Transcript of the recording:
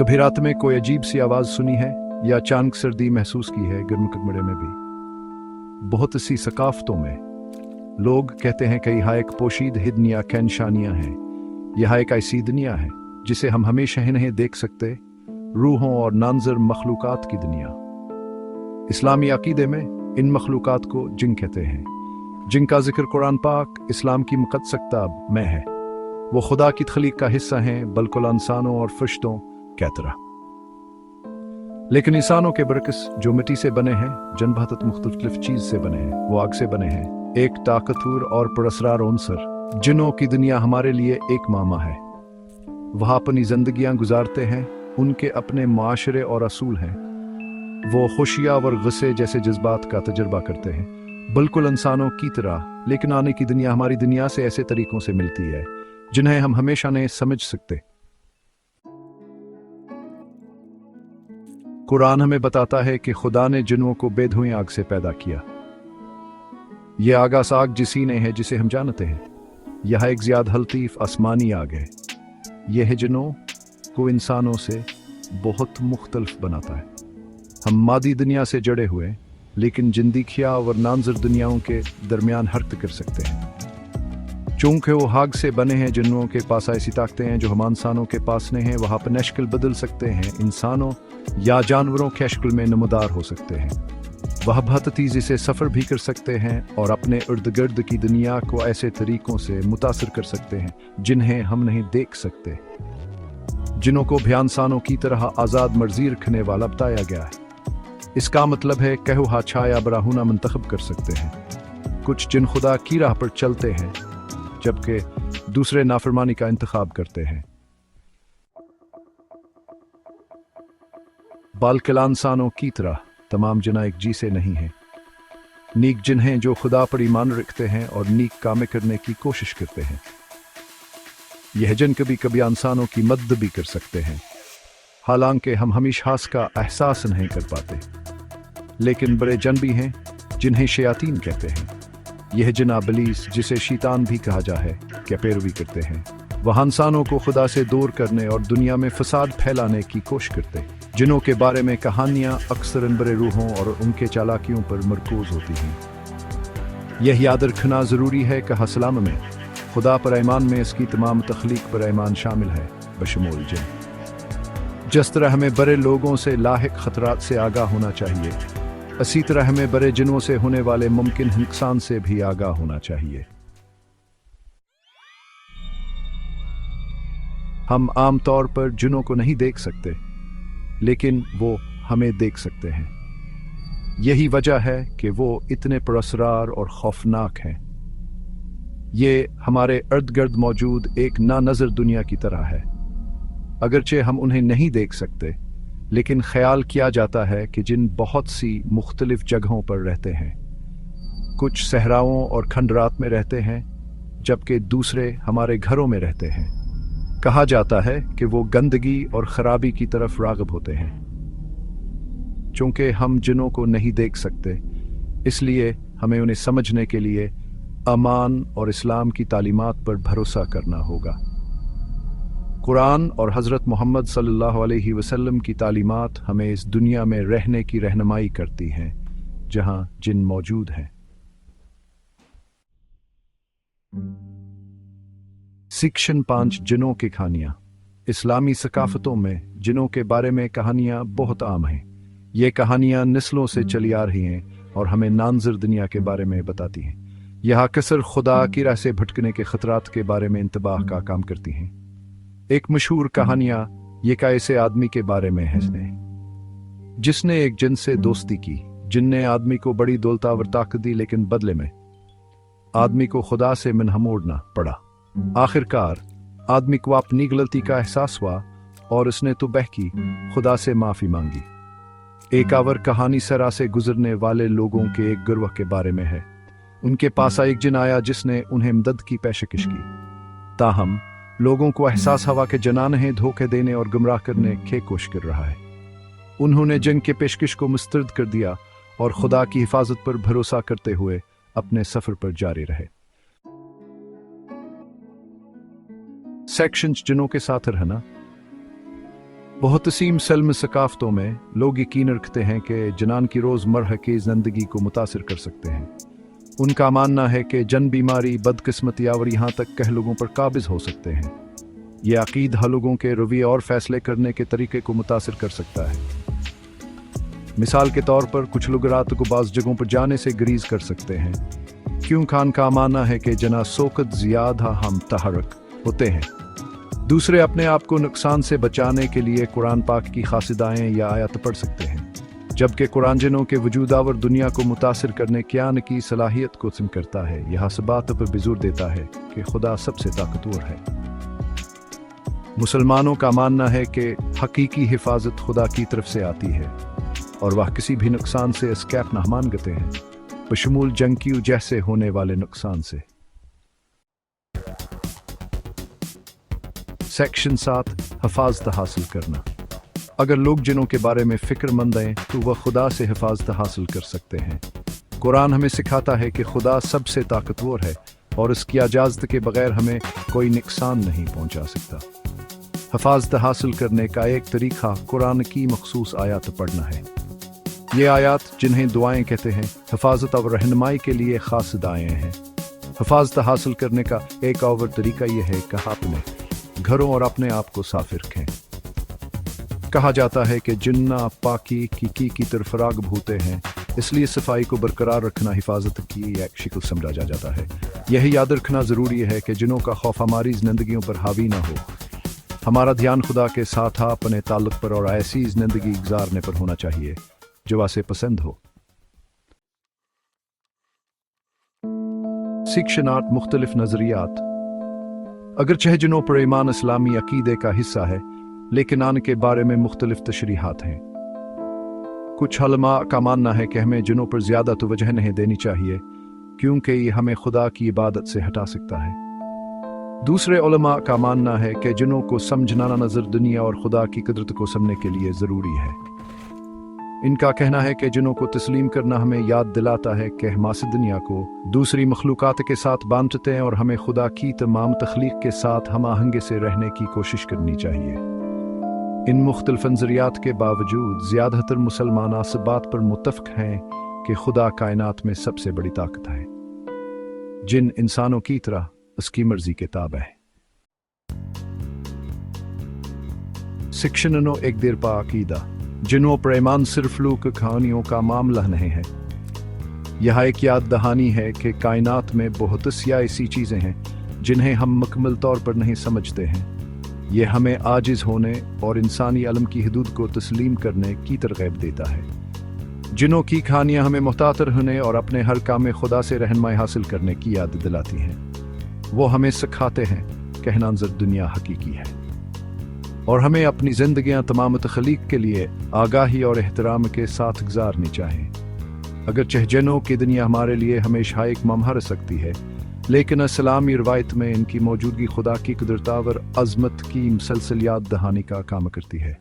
कभी रात में कोई अजीब सी आवाज सुनी है या अचानक सर्दी महसूस की है? गर्म कमरे में भी बहुत सी सकाफतों में लोग कहते हैं कि यह एक पोशीद हिदनिया के निशानियां हैं। यह एक ऐसी दुनिया है जिसे हम हमेशा ही नहीं देख सकते, रूहों और नानजर मखलूकात की दुनिया। इस्लामी अकीदे में इन मखलूकात को जिन कहते हैं, जिनका जिक्र कुरान पाक इस्लाम की मुक़द्दस किताब में है। वो खुदा की तख्लीक का हिस्सा हैं, बिल्कुल इंसानों और फरिश्तों की तरह। लेकिन इंसानों के बरकस जो मिट्टी से बने हैं, जन बहत मुख्तलिफ चीज से बने हैं, वो आग से बने हैं, एक ताकतवर और पुरअसरार उनसर जिनों की दुनिया हमारे लिए एक मामा है। वह अपनी जिंदगियां गुजारते हैं, उनके अपने माशरे और असूल हैं। वो खुशियां और गुस्से जैसे जज्बात का तजर्बा करते हैं, बिल्कुल इंसानों की तरह। लेकिन आने की दुनिया हमारी दुनिया से ऐसे तरीकों से मिलती है जिन्हें हम हमेशा नहीं समझ सकते। कुरान हमें बताता है कि खुदा ने जिन्नों को बेधुएं आग से पैदा किया। यह आगास आग जिसी ने है जिसे हम जानते हैं। यह एक ज़्यादा हल्तीफ आसमानी आग है। यह जिन्नों को इंसानों से बहुत मुख्तलिफ बनाता है। हम मादी दुनिया से जड़े हुए, लेकिन जिंदगियां और नानजर दुनियाओं के दरमियान हरकत कर सकते हैं। चूंकि वो आग से बने हैं, जिन्नों के पास ऐसी ताकतें हैं जो हम इंसानों के पास नहीं हैं। वह अपने शक्ल बदल सकते हैं, इंसानों या जानवरों के शक्ल में नमदार हो सकते हैं। वह बहुत तेजी से सफ़र भी कर सकते हैं और अपने इर्द गिर्द की दुनिया को ऐसे तरीकों से मुतासर कर सकते हैं जिन्हें हम नहीं देख सकते। जिन्हों को भी इंसानों की तरह आज़ाद मर्जी रखने वाला बताया गया है। इसका मतलब है कहू हाछा या बराहुना मंतखब कर सकते हैं। कुछ जिन खुदा की राह पर चलते हैं, जबकि दूसरे नाफरमानी का इंतखाब करते हैं। बालकिला इंसानों की तरह तमाम जिन्ना एक जी से नहीं हैं। नीक जिन हैं जो खुदा पर ईमान रखते हैं और नीक कामें करने की कोशिश करते हैं। यह जिन कभी कभी इंसानों की मदद भी कर सकते हैं, हालांकि हम हमेशा इसका एहसास नहीं कर पाते। लेकिन बड़े जन भी हैं जिन्हें शयातीन कहते हैं। यह जिन इब्लीस, जिसे शैतान भी कहा जा है, क्या पैरवी करते हैं। वह इंसानों को खुदा से दूर करने और दुनिया में फसाद फैलाने की कोशिश करते हैं। जिनों के बारे में कहानियां अक्सर इन बड़े रूहों और उनके चालाकियों पर मरकूज होती हैं। यह याद रखना ज़रूरी है कि हसलाम में खुदा पर ईमान में इसकी तमाम तख्लीक पर ईमान शामिल है, बशमूल जिन। जिस तरह हमें बड़े लोगों से लाहिक खतरात से आगाह होना चाहिए, इसी तरह हमें बड़े जिनों से होने वाले मुमकिन नुकसान से भी आगाह होना चाहिए। हम आम तौर पर जिनों को नहीं देख सकते, लेकिन वो हमें देख सकते हैं। यही वजह है कि वो इतने पुरअसरार और खौफनाक हैं। ये हमारे इर्द गिर्द मौजूद एक ना नज़र दुनिया की तरह है। अगरचे हम उन्हें नहीं देख सकते, लेकिन ख्याल किया जाता है कि जिन बहुत सी मुख्तलिफ जगहों पर रहते हैं। कुछ सहराओं और खंडरात में रहते हैं, जबकि दूसरे हमारे घरों में रहते हैं। कहा जाता है कि वो गंदगी और खराबी की तरफ राग़िब होते हैं। चूंकि हम जिनों को नहीं देख सकते, इसलिए हमें उन्हें समझने के लिए अमान और इस्लाम की तालीमात पर भरोसा करना होगा। कुरान और हज़रत मोहम्मद सल्लल्लाहु अलैहि वसल्लम की तालीमात हमें इस दुनिया में रहने की रहनुमाई करती हैं जहां जिन मौजूद हैं। सेक्शन 5 जिनों की कहानियाँ। इस्लामी सकाफतों में जिनों के बारे में कहानियाँ बहुत आम हैं। ये कहानियाँ नस्लों से चली आ रही हैं और हमें नानज़र दुनिया के बारे में बताती हैं। यह अक्सर खुदा की राह से भटकने के खतरात के बारे में इंतबाह का काम करती हैं। एक मशहूर कहानियाँ ये का ऐसे आदमी के बारे में है जिसने एक जिन से दोस्ती की। जिन ने आदमी को बड़ी दौलतावर ताकत दी, लेकिन बदले में आदमी को खुदा से मिन्हा मोड़ना पड़ा। आखिरकार आदमी को अपनी गलती का एहसास हुआ और उसने तौबा की, खुदा से माफी मांगी। एक आवर कहानी सरा से गुजरने वाले लोगों के एक गिरोह के बारे में है। उनके पास एक जिन आया जिसने उन्हें मदद की पेशकश की। ताहम लोगों को एहसास हवा के जनान है धोखे देने और गुमराह करने की कोशिश कर रहा है। उन्होंने जंग के पेशकश को मुस्तरद कर दिया और खुदा की हिफाजत पर भरोसा करते हुए अपने सफर पर जारी रहे। सेक्शंस जिनों के साथ रहना। बहुत तसीम सल्म सकाफ़तों में लोग यकीन रखते हैं कि जनान की रोज़मर्रा की ज़िंदगी को मुतासिर कर सकते हैं। उनका मानना है कि जन बीमारी, बदकिस्मती और यहाँ तक कह लोगों पर काबिज़ हो सकते हैं। ये अकीदा लोगों के रवैये और फैसले करने के तरीके को मुतासिर कर सकता है। मिसाल के तौर पर कुछ लोग रात को बाज़ जगहों पर जाने से गरीज कर सकते हैं, क्यों खान का मानना है कि जना सोकत ज़्यादा हम तहरक होते हैं। दूसरे अपने आप को नुकसान से बचाने के लिए कुरान पाक की खासिदाएँ या आयत पढ़ सकते हैं, जबकि कुरान जिनों के वजूदावर दुनिया को मुतासिर करने ज्ञान की सलाहियत को सिम करता है। यह सब बात पर बिजोर देता है कि खुदा सबसे ताकतवर है। मुसलमानों का मानना है कि हकीकी हिफाजत खुदा की तरफ से आती है और वह किसी भी नुकसान से एस्केप न मान गते हैं, बशमूल जंग जैसे होने वाले नुकसान से। सेक्शन 7 हिफाजत हासिल करना। अगर लोग जिनों के बारे में फ़िक्रमंद हैं तो वह खुदा से हिफाजत हासिल कर सकते हैं। कुरान हमें सिखाता है कि खुदा सबसे ताकतवर है और उसकी इजाज़त के बगैर हमें कोई नुकसान नहीं पहुंचा सकता। हिफाजत हासिल करने का एक तरीक़ा कुरान की मखसूस आयत पढ़ना है। ये आयत, जिन्हें दुआएं कहते हैं, हिफाजत और रहनुमाई के लिए खास दुआएं हैं। हिफाजत हासिल करने का एक और तरीका यह है कि अपने घरों और अपने आप को साफ रखें। कहा जाता है कि जिन्ना पाकी की तरफ राग भूते हैं, इसलिए सफाई को बरकरार रखना हिफाजत की एक शक्ल समझा जाता है। यही याद रखना ज़रूरी है कि जिनों का खौफ हमारी ज़िंदगियों पर हावी ना हो। हमारा ध्यान खुदा के साथ अपने ताल्लुक़ पर और ऐसी ज़िंदगी गुजारने पर होना चाहिए जो उसे पसंद हो। शिक्षणात मुख्तलिफ नज़रियात। अगरचे जिनों पर ईमान इस्लामी अकीदे का हिस्सा है, लेकिन आन के बारे में मुख्तलिफ तशरीहात हैं। कुछ उलमा का मानना है कि हमें जिनों पर ज़्यादा तवज्जो नहीं देनी चाहिए, क्योंकि ये हमें खुदा की इबादत से हटा सकता है। दूसरे उलमा का मानना है कि जिनों को समझना नज़र दुनिया और खुदा की कुदरत को समझने के लिए ज़रूरी है। इनका कहना है कि जिनों को तस्लीम करना हमें याद दिलाता है कि हम इस दुनिया को दूसरी मखलूक़ात के साथ बांधते हैं और हमें खुदा की तमाम तख्लीक के साथ हम आहंगी से रहने की कोशिश करनी चाहिए। इन मुख्तलिफ नज़रियात के बावजूद ज़्यादातर मुसलमान इस बात पर मुत्तफ़क़ हैं कि खुदा कायनात में सबसे बड़ी ताकत है, जिन इंसानों की तरह उसकी मर्जी के ताबे है। शिक्षण एक देर पा अकीदा। जिनों पर ईमान सिर्फ लोक कहानियों का मामला नहीं है। यह एक याद दहानी है कि कायनात में बहुत सी ऐसी चीज़ें हैं जिन्हें हम मुकम्मल तौर पर नहीं समझते हैं। यह हमें आजिज़ होने और इंसानी इल्म की हदूद को तस्लीम करने की तरगीब देता है। जिनों की कहानियाँ हमें मुहतात रहने और अपने हर काम में खुदा से रहनुमाई हासिल करने की याद दिलाती हैं। वो हमें सिखाते हैं कि नाज़र दुनिया हकीकी है और हमें अपनी ज़िंदगियाँ तमाम तख्लीक के लिए आगाही और एहतराम के साथ गुजारनी चाहिए। अगर चहजनों की दुनिया हमारे लिए हमेशा एक ममहर सकती है, लेकिन इस्लामी रवायत में इनकी मौजूदगी खुदा की कुदरत और अज़मत की मुसलसल याद दहानी का काम करती है।